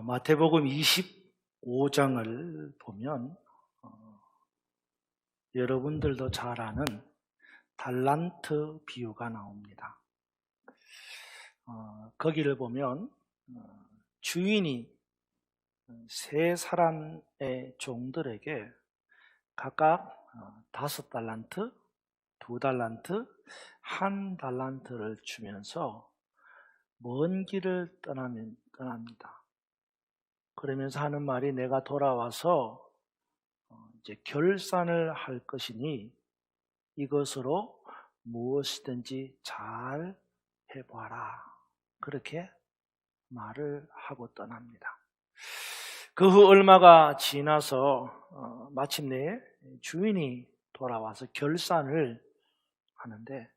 마태복음 25장을 보면 여러분들도 잘 아는 달란트 비유가 나옵니다. 거기를 보면 주인이 세 사람의 종들에게 각각 5달란트, 2달란트, 1달란트를 주면서 먼 길을 떠납니다. 그러면서 하는 말이 내가 돌아와서 이제 결산을 할 것이니 이것으로 무엇이든지 잘 해봐라. 그렇게 말을 하고 떠납니다. 그 후 얼마가 지나서 마침내 주인이 돌아와서 결산을 하는데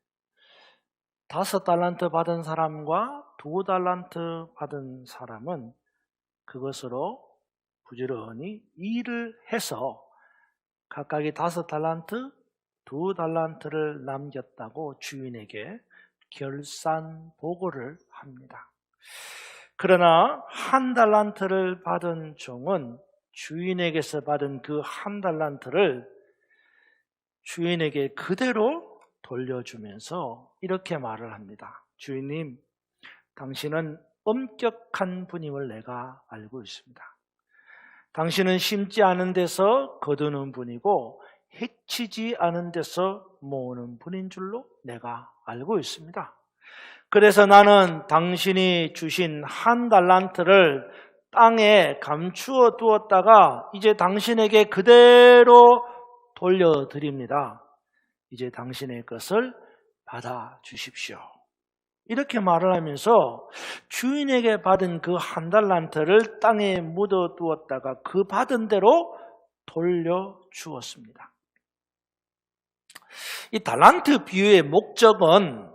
5달란트 받은 사람과 2달란트 받은 사람은 그것으로 부지런히 일을 해서 각각이 5달란트, 2달란트를 남겼다고 주인에게 결산 보고를 합니다. 그러나 1달란트를 받은 종은 주인에게서 받은 그 1달란트를 주인에게 그대로 돌려주면서 이렇게 말을 합니다. 주인님, 당신은 엄격한 분임을 내가 알고 있습니다. 당신은 심지 않은 데서 거두는 분이고 해치지 않은 데서 모으는 분인 줄로 내가 알고 있습니다. 그래서 나는 당신이 주신 1달란트를 땅에 감추어 두었다가 이제 당신에게 그대로 돌려드립니다. 이제 당신의 것을 받아주십시오. 이렇게 말을 하면서 주인에게 받은 그 1달란트를 땅에 묻어두었다가 그 받은 대로 돌려주었습니다. 이 달란트 비유의 목적은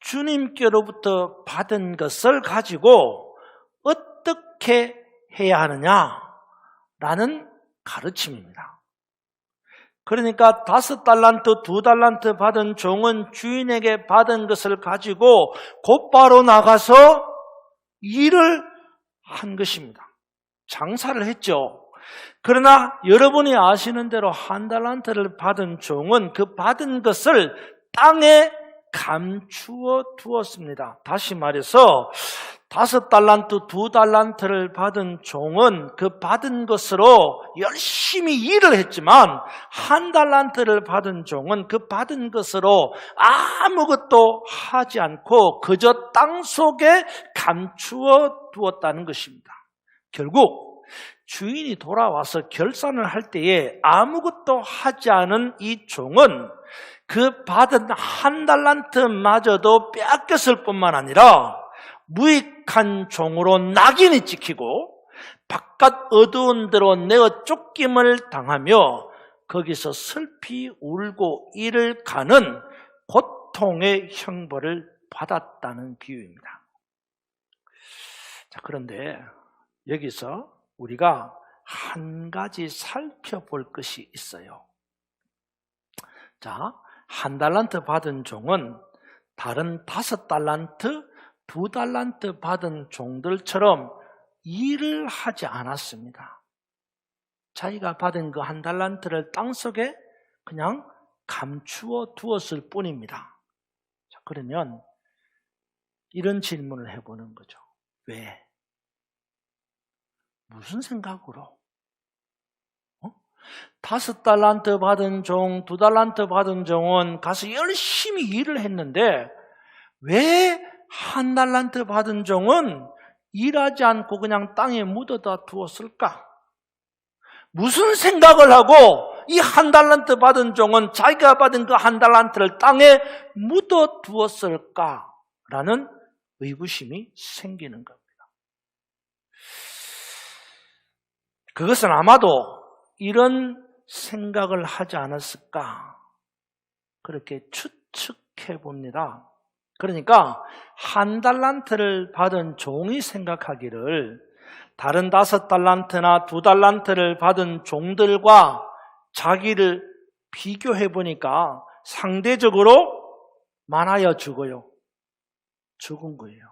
주님께로부터 받은 것을 가지고 어떻게 해야 하느냐라는 가르침입니다. 그러니까 5달란트, 2달란트 받은 종은 주인에게 받은 것을 가지고 곧바로 나가서 일을 한 것입니다. 장사를 했죠. 그러나 여러분이 아시는 대로 1달란트를 받은 종은 그 받은 것을 땅에 감추어 두었습니다. 다시 말해서 5달란트, 2달란트를 받은 종은 그 받은 것으로 열심히 일을 했지만 1달란트를 받은 종은 그 받은 것으로 아무것도 하지 않고 그저 땅 속에 감추어 두었다는 것입니다. 결국 주인이 돌아와서 결산을 할 때에 아무것도 하지 않은 이 종은 그 받은 1달란트마저도 빼앗겼을 뿐만 아니라 무익한 종으로 낙인이 찍히고 바깥 어두운 데로 내어 쫓김을 당하며 거기서 슬피 울고 이를 가는 고통의 형벌을 받았다는 비유입니다. 자, 그런데 여기서 우리가 한 가지 살펴볼 것이 있어요. 자, 1달란트 받은 종은 다른 5달란트, 2달란트 받은 종들처럼 일을 하지 않았습니다. 자기가 받은 그 1달란트를 땅속에 그냥 감추어 두었을 뿐입니다. 자, 그러면 이런 질문을 해보는 거죠. 왜? 무슨 생각으로? 5달란트 받은 종, 2달란트 받은 종은 가서 열심히 일을 했는데 왜 1달란트 받은 종은 일하지 않고 그냥 땅에 묻어다 두었을까? 무슨 생각을 하고 이 1달란트 받은 종은 자기가 받은 그 1달란트를 땅에 묻어 두었을까라는 의구심이 생기는 겁니다. 그것은 아마도 이런 생각을 하지 않았을까? 그렇게 추측해 봅니다. 그러니까 1달란트를 받은 종이 생각하기를 다른 5달란트나 2달란트를 받은 종들과 자기를 비교해 보니까 상대적으로 많아야 죽어요. 죽은 거예요.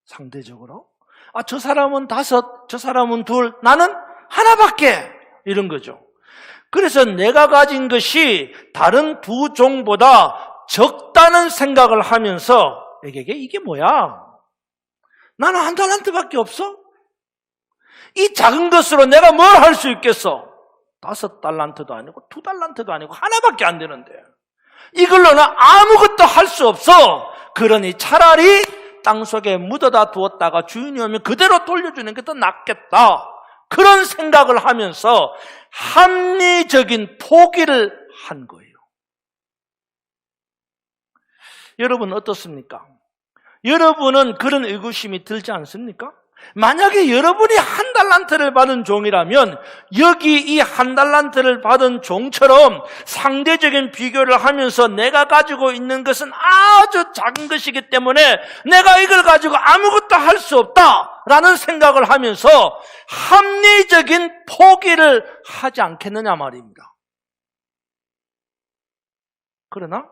상대적으로. 저 사람은 5, 저 사람은 2, 나는 하나밖에. 이런 거죠. 그래서 내가 가진 것이 다른 2 종보다 적다는 생각을 하면서 이게 뭐야? 나는 1 달란트밖에 없어? 이 작은 것으로 내가 뭘 할 수 있겠어? 5 달란트도 아니고 2 달란트도 아니고 하나밖에 안 되는데 이걸로는 아무것도 할 수 없어. 그러니 차라리 땅속에 묻어다 두었다가 주인이 오면 그대로 돌려주는 게 더 낫겠다. 그런 생각을 하면서 합리적인 포기를 한 거예요. 여러분 어떻습니까? 여러분은 그런 의구심이 들지 않습니까? 만약에 여러분이 1 달란트를 받은 종이라면 여기 이 1 달란트를 받은 종처럼 상대적인 비교를 하면서 내가 가지고 있는 것은 아주 작은 것이기 때문에 내가 이걸 가지고 아무것도 할 수 없다라는 생각을 하면서 합리적인 포기를 하지 않겠느냐 말입니다. 그러나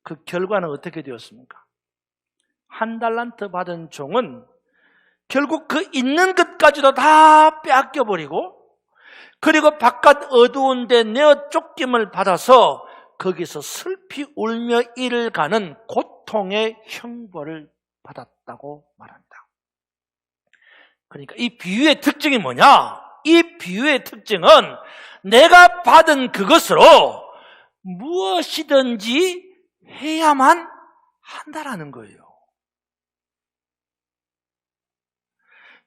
그 결과는 어떻게 되었습니까? 1 달란트 받은 종은 결국 그 있는 것까지도 다 빼앗겨버리고 그리고 바깥 어두운 데 내어 쫓김을 받아서 거기서 슬피 울며 이를 가는 고통의 형벌을 받았다고 말합니다. 그러니까 이 비유의 특징이 뭐냐? 이 비유의 특징은 내가 받은 그것으로 무엇이든지 해야만 한다라는 거예요.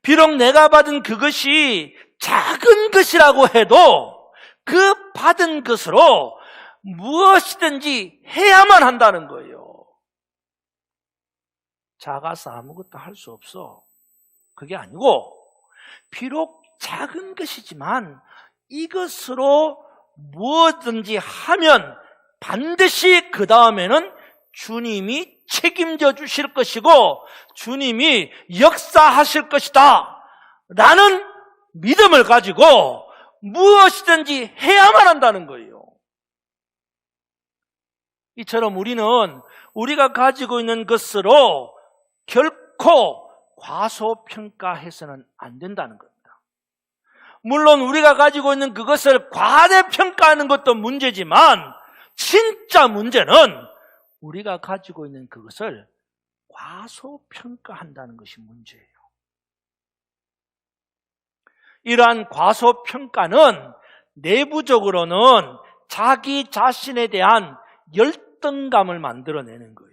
비록 내가 받은 그것이 작은 것이라고 해도 그 받은 것으로 무엇이든지 해야만 한다는 거예요. 작아서 아무것도 할 수 없어. 그게 아니고 비록 작은 것이지만 이것으로 무엇든지 하면 반드시 그 다음에는 주님이 책임져 주실 것이고 주님이 역사하실 것이다 라는 믿음을 가지고 무엇이든지 해야만 한다는 거예요. 이처럼 우리는 우리가 가지고 있는 것으로 결코 과소평가해서는 안 된다는 겁니다. 물론 우리가 가지고 있는 그것을 과대평가하는 것도 문제지만 진짜 문제는 우리가 가지고 있는 그것을 과소평가한다는 것이 문제예요. 이러한 과소평가는 내부적으로는 자기 자신에 대한 열등감을 만들어내는 거예요.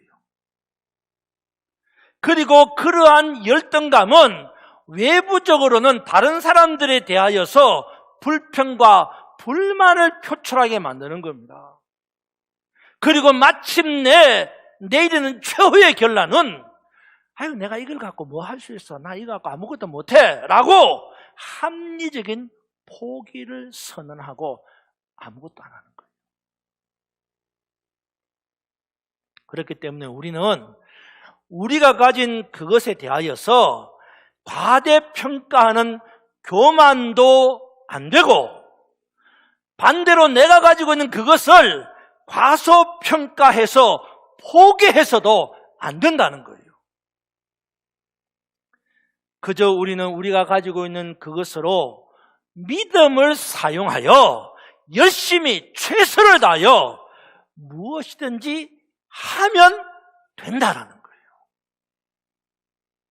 그리고 그러한 열등감은 외부적으로는 다른 사람들에 대하여서 불평과 불만을 표출하게 만드는 겁니다. 그리고 마침내 내리는 최후의 결론은 내가 이걸 갖고 뭐 할 수 있어? 나 이거 갖고 아무것도 못해 라고 합리적인 포기를 선언하고 아무것도 안 하는 거예요. 그렇기 때문에 우리는 우리가 가진 그것에 대하여서 과대평가하는 교만도 안 되고 반대로 내가 가지고 있는 그것을 과소평가해서 포기해서도 안 된다는 거예요. 그저 우리는 우리가 가지고 있는 그것으로 믿음을 사용하여 열심히 최선을 다하여 무엇이든지 하면 된다라는 거예요.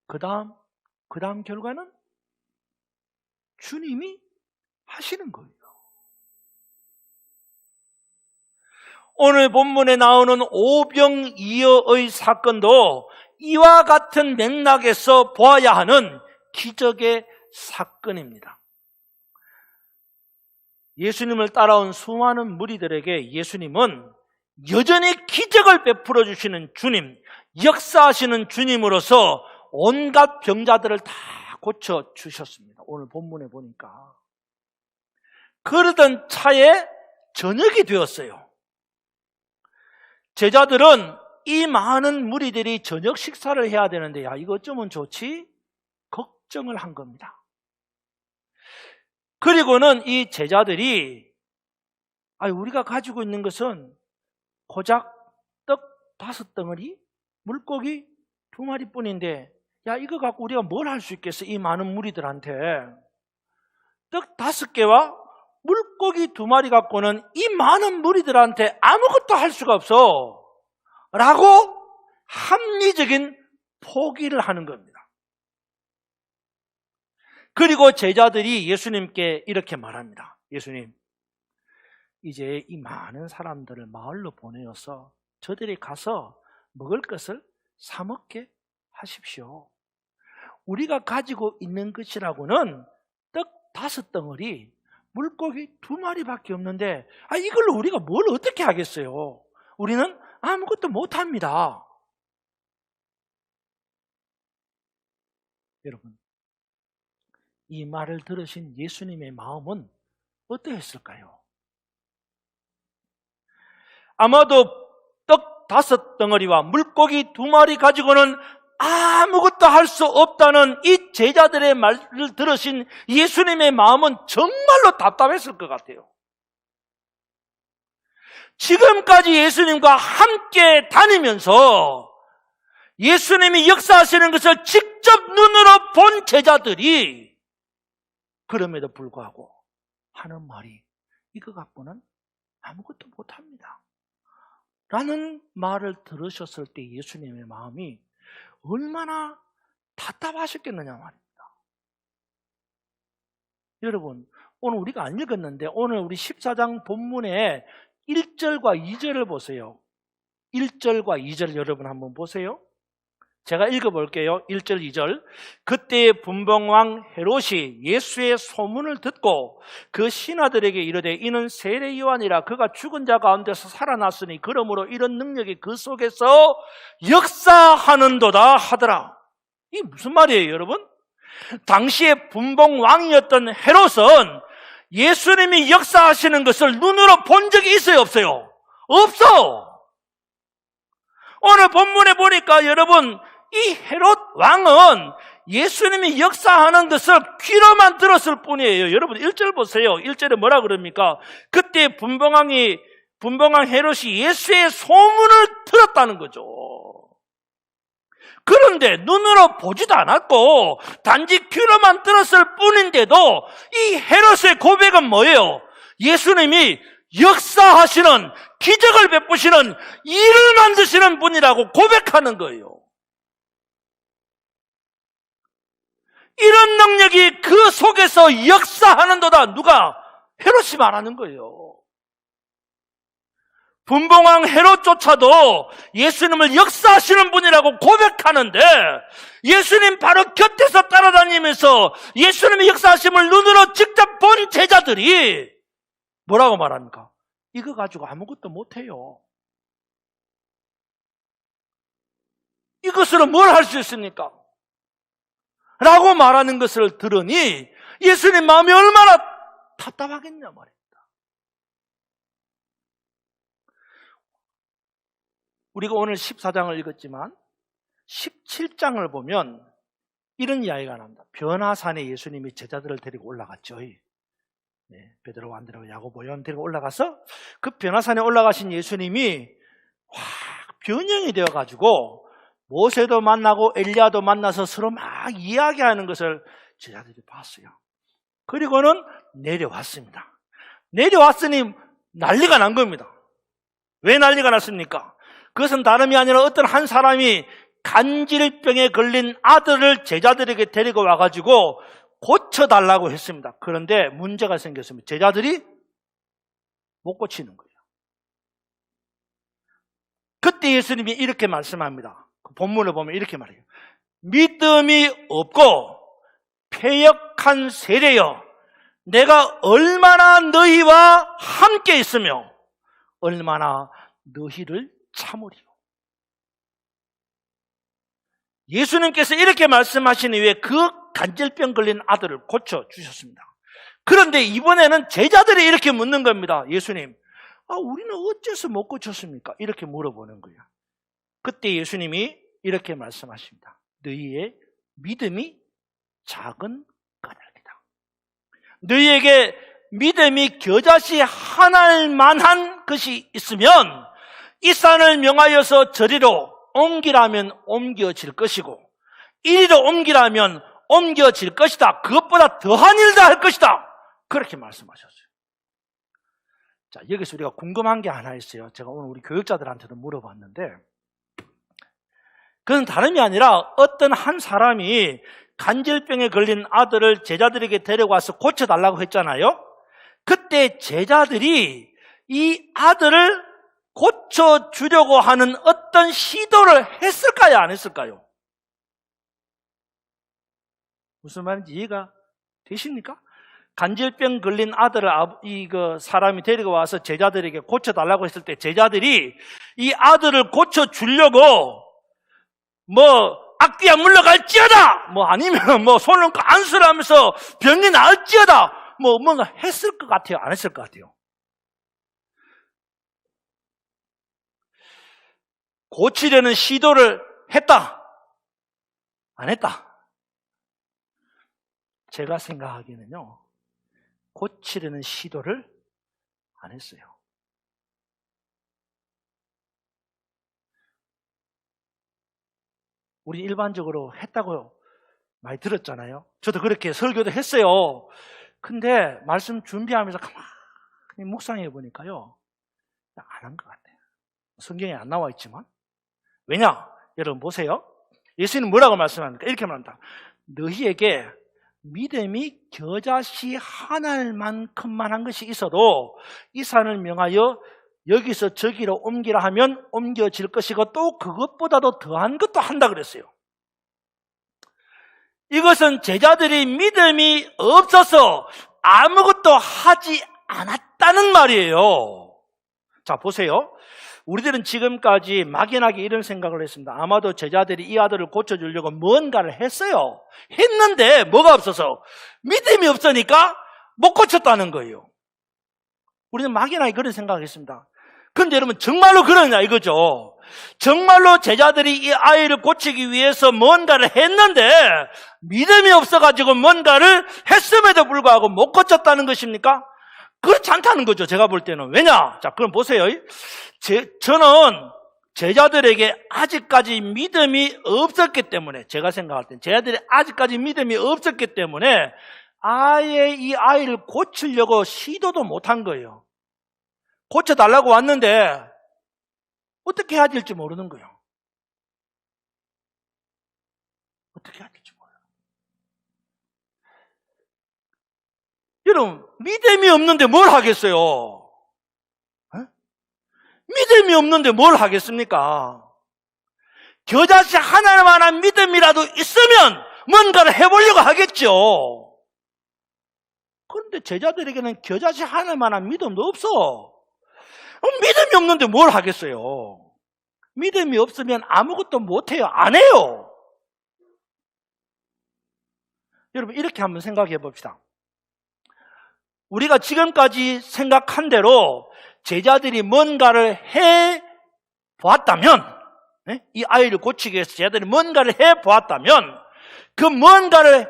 그 다음 결과는 주님이 하시는 거예요. 오늘 본문에 나오는 오병이어의 사건도 이와 같은 맥락에서 보아야 하는 기적의 사건입니다. 예수님을 따라온 수많은 무리들에게 예수님은 여전히 기적을 베풀어 주시는 주님, 역사하시는 주님으로서 온갖 병자들을 다 고쳐 주셨습니다. 오늘 본문에 보니까. 그러던 차에 저녁이 되었어요. 제자들은 이 많은 무리들이 저녁 식사를 해야 되는데 이거 어쩌면 좋지? 걱정을 한 겁니다. 그리고는 이 제자들이 우리가 가지고 있는 것은 고작 떡 5덩어리, 물고기 2마리뿐인데 야, 이거 갖고 우리가 뭘 할 수 있겠어? 이 많은 무리들한테. 떡 5개와 물고기 2마리 갖고는 이 많은 무리들한테 아무것도 할 수가 없어. 라고 합리적인 포기를 하는 겁니다. 그리고 제자들이 예수님께 이렇게 말합니다. 예수님, 이제 이 많은 사람들을 마을로 보내어서 저들이 가서 먹을 것을 사 먹게 하십시오. 우리가 가지고 있는 것이라고는 떡 5덩어리, 물고기 2마리밖에 없는데 이걸로 우리가 뭘 어떻게 하겠어요? 우리는 아무것도 못합니다. 여러분, 이 말을 들으신 예수님의 마음은 어떠했을까요? 아마도 떡 5덩어리와 물고기 2마리 가지고는 아무것도 할 수 없다는 이 제자들의 말을 들으신 예수님의 마음은 정말로 답답했을 것 같아요. 지금까지 예수님과 함께 다니면서 예수님이 역사하시는 것을 직접 눈으로 본 제자들이 그럼에도 불구하고 하는 말이 이거 갖고는 아무것도 못합니다 라는 말을 들으셨을 때 예수님의 마음이 얼마나 답답하셨겠느냐 말입니다. 여러분, 오늘 우리가 안 읽었는데 오늘 우리 14장 본문에 1절과 2절을 보세요. 1절과 2절 여러분 한번 보세요. 제가 읽어볼게요. 1절, 2절. 그때 분봉왕 헤롯이 예수의 소문을 듣고 그 신하들에게 이르되 이는 세례 요한이라 그가 죽은 자 가운데서 살아났으니 그러므로 이런 능력이 그 속에서 역사하는도다 하더라. 이게 무슨 말이에요, 여러분? 당시에 분봉왕이었던 헤롯은 예수님이 역사하시는 것을 눈으로 본 적이 있어요, 없어요? 없어. 오늘 본문에 보니까 여러분, 이 헤롯 왕은 예수님이 역사하는 것을 귀로만 들었을 뿐이에요. 여러분 1절 보세요. 1절에 뭐라 그럽니까? 그때 분봉왕 헤롯이 예수의 소문을 들었다는 거죠. 그런데 눈으로 보지도 않았고 단지 귀로만 들었을 뿐인데도 이 헤롯의 고백은 뭐예요? 예수님이 역사하시는, 기적을 베푸시는, 일을 만드시는 분이라고 고백하는 거예요. 이런 능력이 그 속에서 역사하는도다. 누가? 헤롯이 말하는 거예요. 분봉왕 헤롯조차도 예수님을 역사하시는 분이라고 고백하는데 예수님 바로 곁에서 따라다니면서 예수님의 역사하심을 눈으로 직접 본 제자들이 뭐라고 말합니까? 이거 가지고 아무것도 못해요. 이것으로 뭘 할 수 있습니까? 라고 말하는 것을 들으니 예수님 마음이 얼마나 답답하겠냐 말입니다. 우리가 오늘 14장을 읽었지만 17장을 보면 이런 이야기가 납니다. 변화산에 예수님이 제자들을 데리고 올라갔죠. 베드로, 안드레와 야고보, 요한 데리고 올라가서 그 변화산에 올라가신 예수님이 변형이 되어가지고 모세도 만나고 엘리야도 만나서 서로 막 이야기하는 것을 제자들이 봤어요. 그리고는 내려왔습니다. 내려왔으니 난리가 난 겁니다. 왜 난리가 났습니까? 그것은 다름이 아니라 어떤 한 사람이 간질병에 걸린 아들을 제자들에게 데리고 와가지고 고쳐달라고 했습니다. 그런데 문제가 생겼습니다. 제자들이 못 고치는 거예요. 그때 예수님이 이렇게 말씀합니다. 본문을 보면 이렇게 말해요. 믿음이 없고 패역한 세례여, 내가 얼마나 너희와 함께 있으며 얼마나 너희를 참으리요. 예수님께서 이렇게 말씀하신 이후에 그 간질병 걸린 아들을 고쳐주셨습니다. 그런데 이번에는 제자들이 이렇게 묻는 겁니다. 예수님, 우리는 어째서 못 고쳤습니까? 이렇게 물어보는 거예요. 그때 예수님이 이렇게 말씀하십니다. 너희의 믿음이 작은 까닭이다. 너희에게 믿음이 겨자씨 하나일 만한 것이 있으면 이 산을 명하여서 저리로 옮기라면 옮겨질 것이고 이리로 옮기라면 옮겨질 것이다. 그것보다 더한 일도 할 것이다. 그렇게 말씀하셨어요. 자, 여기서 우리가 궁금한 게 하나 있어요. 제가 오늘 우리 교육자들한테도 물어봤는데, 그건 다름이 아니라 어떤 한 사람이 간질병에 걸린 아들을 제자들에게 데려와서 고쳐달라고 했잖아요. 그때 제자들이 이 아들을 고쳐주려고 하는 어떤 시도를 했을까요? 안 했을까요? 무슨 말인지 이해가 되십니까? 간질병 걸린 아들을 사람이 데리고 와서 제자들에게 고쳐달라고 했을 때 제자들이 이 아들을 고쳐주려고 악귀야 물러갈지어다! 아니면 손을 안수를 하면서 병이 나을지어다! 뭔가 했을 것 같아요? 안 했을 것 같아요? 고치려는 시도를 했다? 안 했다? 제가 생각하기에는요, 고치려는 시도를 안 했어요. 우리 일반적으로 했다고 많이 들었잖아요. 저도 그렇게 설교도 했어요. 근데 말씀 준비하면서 가만히 묵상해 보니까요, 안 한 것 같아요. 성경에 안 나와 있지만. 왜냐? 여러분 보세요. 예수님은 뭐라고 말씀합니까? 이렇게 말합니다. 너희에게 믿음이 겨자씨 하나만큼만 한 것이 있어도 이 산을 명하여 여기서 저기로 옮기라 하면 옮겨질 것이고 또 그것보다도 더한 것도 한다 그랬어요. 이것은 제자들이 믿음이 없어서 아무것도 하지 않았다는 말이에요. 자, 보세요. 우리들은 지금까지 막연하게 이런 생각을 했습니다. 아마도 제자들이 이 아들을 고쳐주려고 뭔가를 했어요. 했는데 뭐가 없어서? 믿음이 없으니까 못 고쳤다는 거예요. 우리는 막연하게 그런 생각을 했습니다. 그런데 여러분 정말로 그러냐 이거죠. 정말로 제자들이 이 아이를 고치기 위해서 뭔가를 했는데 믿음이 없어가지고 뭔가를 했음에도 불구하고 못 고쳤다는 것입니까? 그렇지 않다는 거죠. 제가 볼 때는. 왜냐? 자, 그럼 보세요. 저는 제자들에게 아직까지 믿음이 없었기 때문에, 제가 생각할 때 제자들이 아직까지 믿음이 없었기 때문에 아예 이 아이를 고치려고 시도도 못한 거예요. 고쳐달라고 왔는데 어떻게 해야 될지 모르는 거예요. 어떻게 해야 될지 몰라요. 여러분, 믿음이 없는데 뭘 하겠어요? 믿음이 없는데 뭘 하겠습니까? 겨자씨 하나만한 믿음이라도 있으면 뭔가를 해보려고 하겠죠. 그런데 제자들에게는 겨자씨 하나만한 믿음도 없어. 믿음이 없는데 뭘 하겠어요? 믿음이 없으면 아무것도 못해요. 안 해요. 여러분, 이렇게 한번 생각해 봅시다. 우리가 지금까지 생각한 대로 제자들이 뭔가를 해 보았다면, 이 아이를 고치기 위해서 제자들이 뭔가를 해 보았다면, 그 뭔가를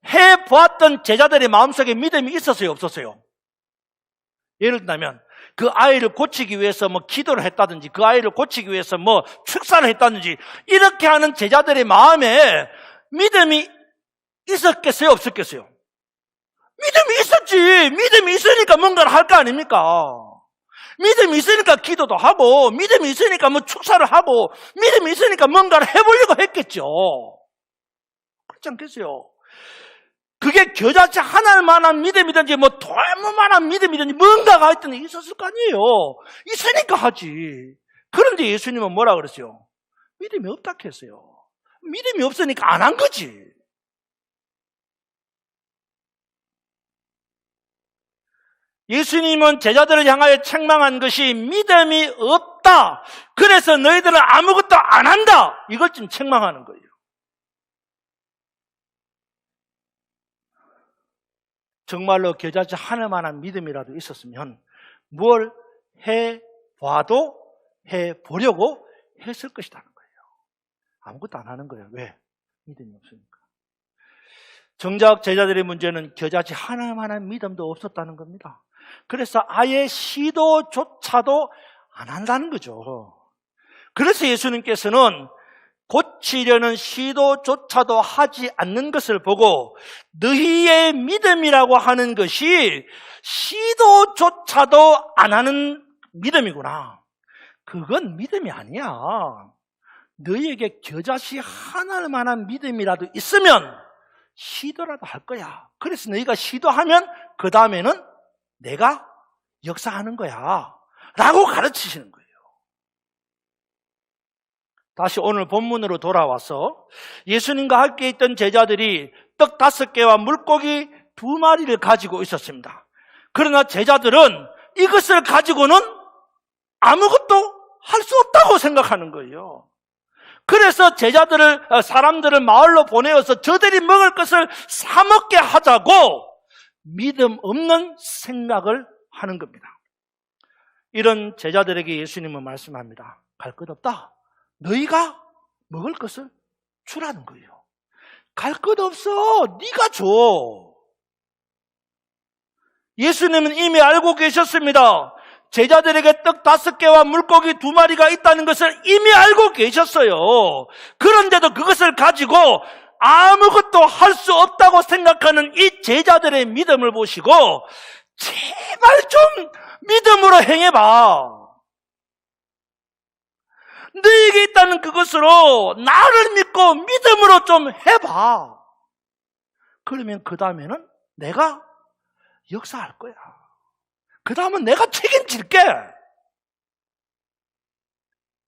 해 보았던 제자들의 마음속에 믿음이 있었어요, 없었어요? 예를 들면 그 아이를 고치기 위해서 기도를 했다든지, 그 아이를 고치기 위해서 축사를 했다든지, 이렇게 하는 제자들의 마음에 믿음이 있었겠어요, 없었겠어요? 믿음이 있었지. 믿음이 있으니까 뭔가를 할 거 아닙니까? 믿음이 있으니까 기도도 하고, 믿음이 있으니까 축사를 하고, 믿음이 있으니까 뭔가를 해보려고 했겠죠. 그렇지 않겠어요? 그게 겨자씨 하나만한 믿음이든지 돌무만한 믿음이든지 뭔가가 하여튼 있었을 거 아니에요. 있으니까 하지. 그런데 예수님은 뭐라 그랬어요? 믿음이 없다 했어요. 믿음이 없으니까 안 한 거지. 예수님은 제자들을 향하여 책망한 것이 믿음이 없다. 그래서 너희들은 아무것도 안 한다. 이걸 좀 책망하는 거예요. 정말로 겨자씨 하나만한 믿음이라도 있었으면 뭘 해봐도 해보려고 했을 것이라는 거예요. 아무것도 안 하는 거예요. 왜? 믿음이 없으니까. 정작 제자들의 문제는 겨자씨 하나만한 믿음도 없었다는 겁니다. 그래서 아예 시도조차도 안 한다는 거죠. 그래서 예수님께서는 고치려는 시도조차도 하지 않는 것을 보고 너희의 믿음이라고 하는 것이 시도조차도 안 하는 믿음이구나. 그건 믿음이 아니야. 너희에게 겨자씨 하나를 만한 믿음이라도 있으면 시도라도 할 거야. 그래서 너희가 시도하면 그 다음에는 내가 역사하는 거야 라고 가르치시는 거예요. 다시 오늘 본문으로 돌아와서 예수님과 함께 있던 제자들이 떡 5개와 물고기 2마리를 가지고 있었습니다. 그러나 제자들은 이것을 가지고는 아무것도 할 수 없다고 생각하는 거예요. 그래서 사람들을 마을로 보내어서 저들이 먹을 것을 사 먹게 하자고 믿음 없는 생각을 하는 겁니다. 이런 제자들에게 예수님은 말씀합니다. 갈 것 없다. 너희가 먹을 것을 주라는 거예요. 갈 것 없어. 네가 줘. 예수님은 이미 알고 계셨습니다. 제자들에게 떡 5개와 물고기 2마리가 있다는 것을 이미 알고 계셨어요. 그런데도 그것을 가지고 아무것도 할 수 없다고 생각하는 이 제자들의 믿음을 보시고 제발 좀 믿음으로 행해봐. 너에게 있다는 그것으로 나를 믿고 믿음으로 좀 해봐. 그러면 그 다음에는 내가 역사할 거야. 그 다음은 내가 책임질게.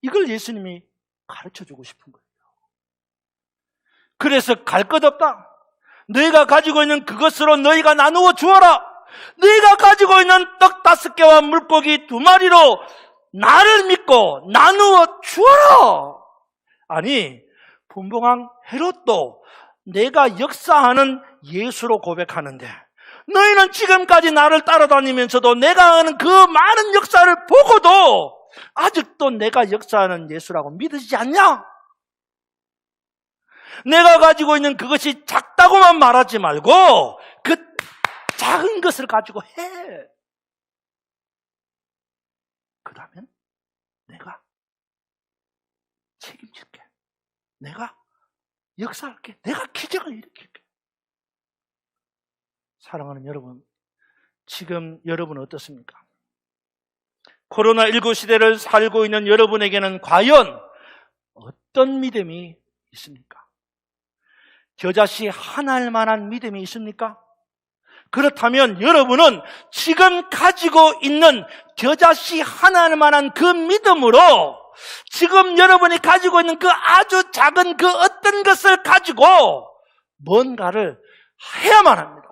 이걸 예수님이 가르쳐주고 싶은 거예요. 그래서 갈 것 없다. 너희가 가지고 있는 그것으로 너희가 나누어 주어라. 너희가 가지고 있는 떡 5개와 물고기 2마리로 나를 믿고 나누어 주어라. 아니, 분봉왕 헤롯도 내가 역사하는 예수로 고백하는데 너희는 지금까지 나를 따라다니면서도 내가 하는 그 많은 역사를 보고도 아직도 내가 역사하는 예수라고 믿으시지 않냐? 내가 가지고 있는 그것이 작다고만 말하지 말고 그 작은 것을 가지고 해. 그 다음엔 내가 책임질게. 내가 역사할게. 내가 기적을 일으킬게. 사랑하는 여러분, 지금 여러분 어떻습니까? 코로나19 시대를 살고 있는 여러분에게는 과연 어떤 믿음이 있습니까? 겨자씨 하나일 만한 믿음이 있습니까? 그렇다면 여러분은 지금 가지고 있는 겨자씨 하나일 만한 그 믿음으로 지금 여러분이 가지고 있는 그 아주 작은 그 어떤 것을 가지고 뭔가를 해야만 합니다.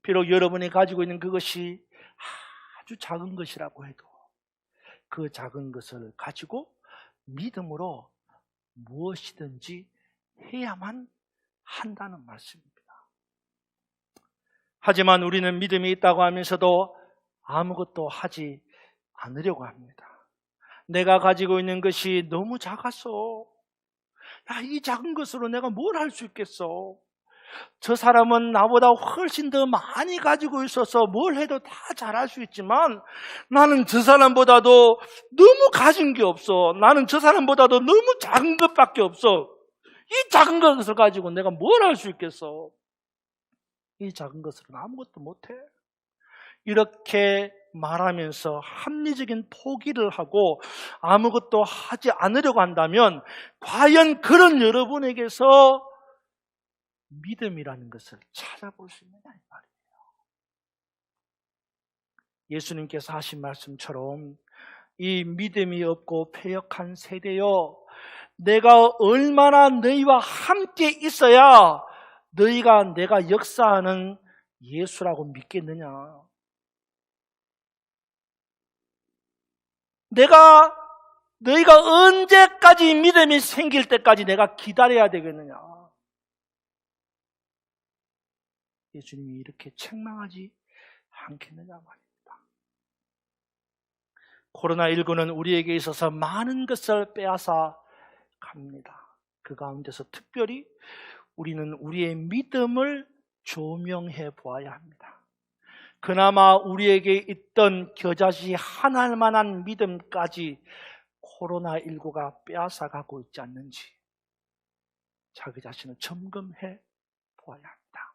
비록 여러분이 가지고 있는 그것이 아주 작은 것이라고 해도 그 작은 것을 가지고 믿음으로 무엇이든지 해야만 한다는 말씀입니다. 하지만 우리는 믿음이 있다고 하면서도 아무것도 하지 않으려고 합니다. 내가 가지고 있는 것이 너무 작았어. 야, 이 작은 것으로 내가 뭘 할 수 있겠어? 저 사람은 나보다 훨씬 더 많이 가지고 있어서 뭘 해도 다 잘할 수 있지만 나는 저 사람보다도 너무 가진 게 없어. 나는 저 사람보다도 너무 작은 것밖에 없어. 이 작은 것을 가지고 내가 뭘 할 수 있겠어? 이 작은 것으로는 아무것도 못해. 이렇게 말하면서 합리적인 포기를 하고 아무것도 하지 않으려고 한다면 과연 그런 여러분에게서 믿음이라는 것을 찾아볼 수 있느냐 이 말이에요. 예수님께서 하신 말씀처럼 이 믿음이 없고 패역한 세대여, 내가 얼마나 너희와 함께 있어야 너희가 내가 역사하는 예수라고 믿겠느냐? 너희가 언제까지 믿음이 생길 때까지 내가 기다려야 되겠느냐? 예수님이 이렇게 책망하지 않겠느냐 말입니다. 코로나19는 우리에게 있어서 많은 것을 빼앗아 갑니다. 그 가운데서 특별히 우리는 우리의 믿음을 조명해 보아야 합니다. 그나마 우리에게 있던 겨자씨 하나일 만한 믿음까지 코로나19가 빼앗아가고 있지 않는지 자기 자신을 점검해 보아야 합니다.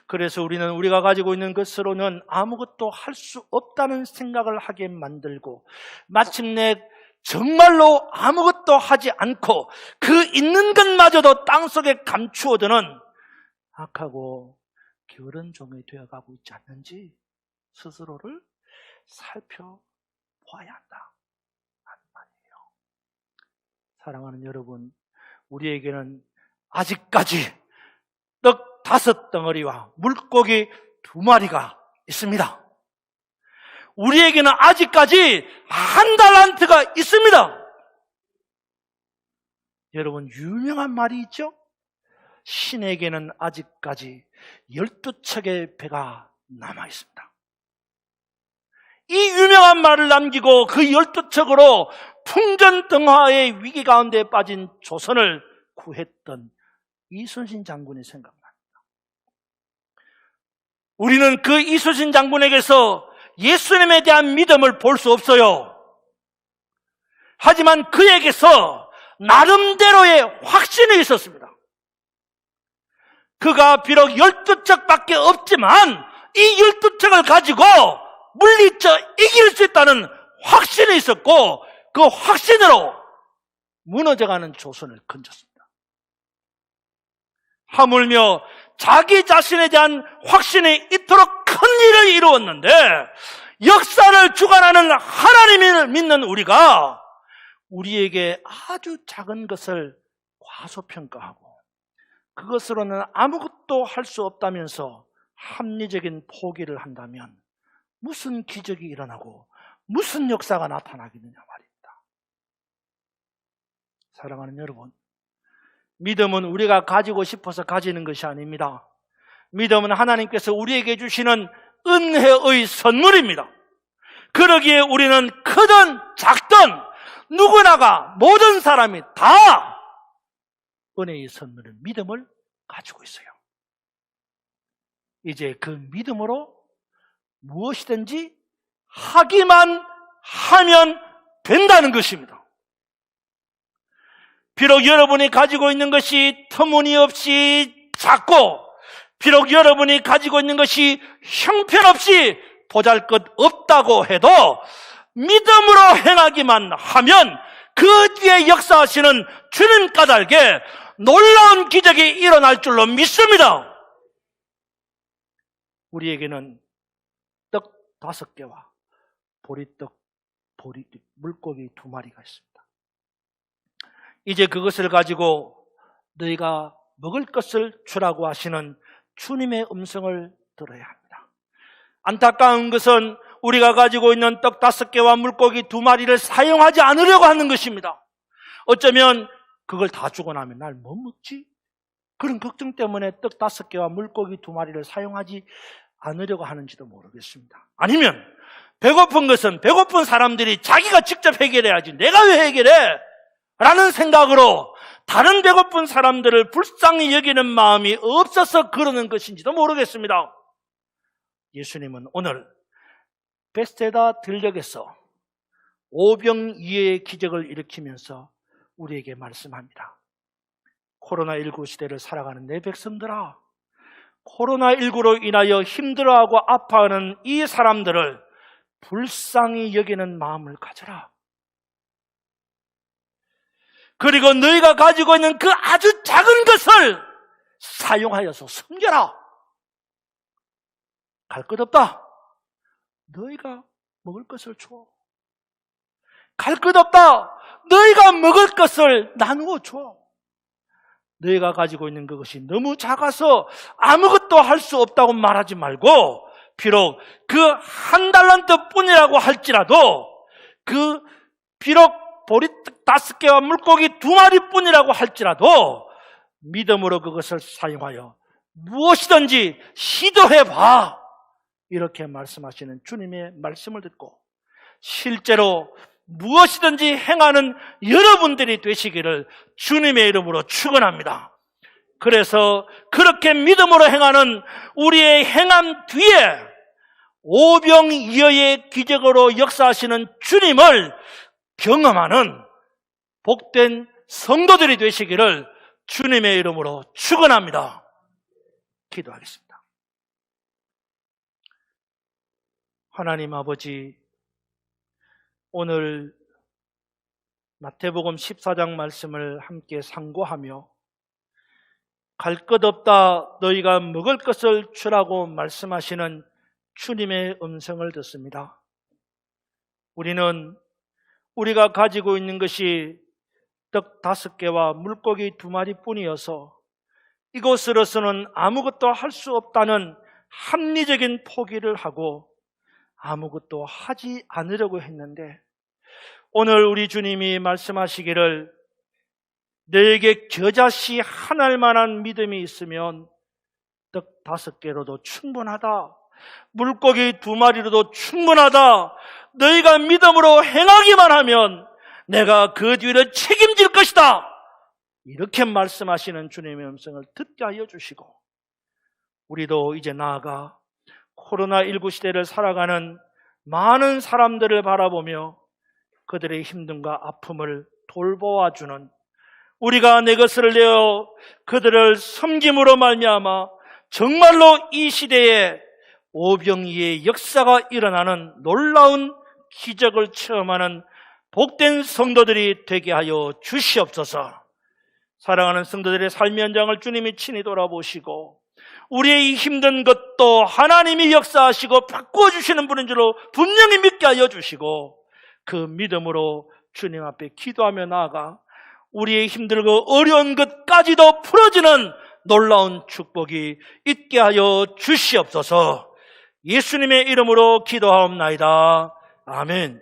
그래서 우리는 우리가 가지고 있는 것으로는 아무것도 할 수 없다는 생각을 하게 만들고 마침내 정말로 아무것도 하지 않고 그 있는 것마저도 땅속에 감추어두는 악하고 게으른 종이 되어가고 있지 않는지 스스로를 살펴보아야 한다 하는 말이에요. 사랑하는 여러분, 우리에게는 아직까지 떡 5덩어리와 물고기 2마리가 있습니다. 우리에게는 아직까지 1달란트가 있습니다. 여러분, 유명한 말이 있죠? 신에게는 아직까지 12척의 배가 남아 있습니다. 이 유명한 말을 남기고 그 12척으로 풍전등화의 위기 가운데 빠진 조선을 구했던 이순신 장군이 생각납니다. 우리는 그 이순신 장군에게서 예수님에 대한 믿음을 볼 수 없어요. 하지만 그에게서 나름대로의 확신이 있었습니다. 그가 비록 12척밖에 없지만 이 12척을 가지고 물리쳐 이길 수 있다는 확신이 있었고 그 확신으로 무너져가는 조선을 건졌습니다. 하물며 자기 자신에 대한 확신이 이토록 큰 일을 이루었는데 역사를 주관하는 하나님을 믿는 우리가 우리에게 아주 작은 것을 과소평가하고 그것으로는 아무것도 할 수 없다면서 합리적인 포기를 한다면 무슨 기적이 일어나고 무슨 역사가 나타나겠느냐 말입니다. 사랑하는 여러분, 믿음은 우리가 가지고 싶어서 가지는 것이 아닙니다. 믿음은 하나님께서 우리에게 주시는 은혜의 선물입니다. 그러기에 우리는 크든 작든 누구나가 모든 사람이 다 은혜의 선물을 믿음을 가지고 있어요. 이제 그 믿음으로 무엇이든지 하기만 하면 된다는 것입니다. 비록 여러분이 가지고 있는 것이 터무니없이 작고 비록 여러분이 가지고 있는 것이 형편없이 보잘것없다고 해도 믿음으로 행하기만 하면 그 뒤에 역사하시는 주님 까닭에 놀라운 기적이 일어날 줄로 믿습니다. 우리에게는 떡 5개와 물고기 2마리가 있습니다. 이제 그것을 가지고 너희가 먹을 것을 주라고 하시는 주님의 음성을 들어야 합니다. 안타까운 것은 우리가 가지고 있는 떡 5개와 물고기 2마리를 사용하지 않으려고 하는 것입니다. 어쩌면 그걸 다 주고 나면 날 뭐 먹지? 그런 걱정 때문에 떡 5개와 물고기 2마리를 사용하지 않으려고 하는지도 모르겠습니다. 아니면 배고픈 것은 배고픈 사람들이 자기가 직접 해결해야지 내가 왜 해결해? 라는 생각으로 다른 배고픈 사람들을 불쌍히 여기는 마음이 없어서 그러는 것인지도 모르겠습니다. 예수님은 오늘 베스테다 들녘에서 오병이어의 기적을 일으키면서 우리에게 말씀합니다. 코로나19 시대를 살아가는 내 백성들아, 코로나19로 인하여 힘들어하고 아파하는 이 사람들을 불쌍히 여기는 마음을 가져라. 그리고 너희가 가지고 있는 그 아주 작은 것을 사용하여서 섬겨라. 갈 것 없다. 너희가 먹을 것을 줘. 갈 것 없다. 너희가 먹을 것을 나누어 줘. 너희가 가지고 있는 그것이 너무 작아서 아무것도 할 수 없다고 말하지 말고 비록 그 1달란트 뿐이라고 할지라도 비록 보리떡 5개와 물고기 2마리 뿐이라고 할지라도 믿음으로 그것을 사용하여 무엇이든지 시도해봐. 이렇게 말씀하시는 주님의 말씀을 듣고 실제로 무엇이든지 행하는 여러분들이 되시기를 주님의 이름으로 축원합니다. 그래서 그렇게 믿음으로 행하는 우리의 행함 뒤에 오병이어의 기적으로 역사하시는 주님을 경험하는 복된 성도들이 되시기를 주님의 이름으로 축원합니다. 기도하겠습니다. 하나님 아버지, 오늘 마태복음 14장 말씀을 함께 상고하며 갈 것 없다 너희가 먹을 것을 주라고 말씀하시는 주님의 음성을 듣습니다. 우리는 우리가 가지고 있는 것이 떡 5개와 물고기 2마리 뿐이어서 이것으로서는 아무것도 할 수 없다는 합리적인 포기를 하고 아무것도 하지 않으려고 했는데, 오늘 우리 주님이 말씀하시기를 너에게 겨자씨 한 알만한 믿음이 있으면 떡 5개로도 충분하다, 물고기 2마리로도 충분하다, 너희가 믿음으로 행하기만 하면 내가 그 뒤를 책임질 것이다, 이렇게 말씀하시는 주님의 음성을 듣게 하여 주시고, 우리도 이제 나아가 코로나19 시대를 살아가는 많은 사람들을 바라보며 그들의 힘듦과 아픔을 돌보아주는, 우리가 내 것을 내어 그들을 섬김으로 말미암아 정말로 이 시대에 오병이의 역사가 일어나는 놀라운 기적을 체험하는 복된 성도들이 되게 하여 주시옵소서. 사랑하는 성도들의 삶의 현장을 주님이 친히 돌아보시고 우리의 이 힘든 것도 하나님이 역사하시고 바꾸어 주시는 분인 줄로 분명히 믿게 하여 주시고, 그 믿음으로 주님 앞에 기도하며 나아가 우리의 힘들고 어려운 것까지도 풀어지는 놀라운 축복이 있게 하여 주시옵소서. 예수님의 이름으로 기도하옵나이다. 아멘.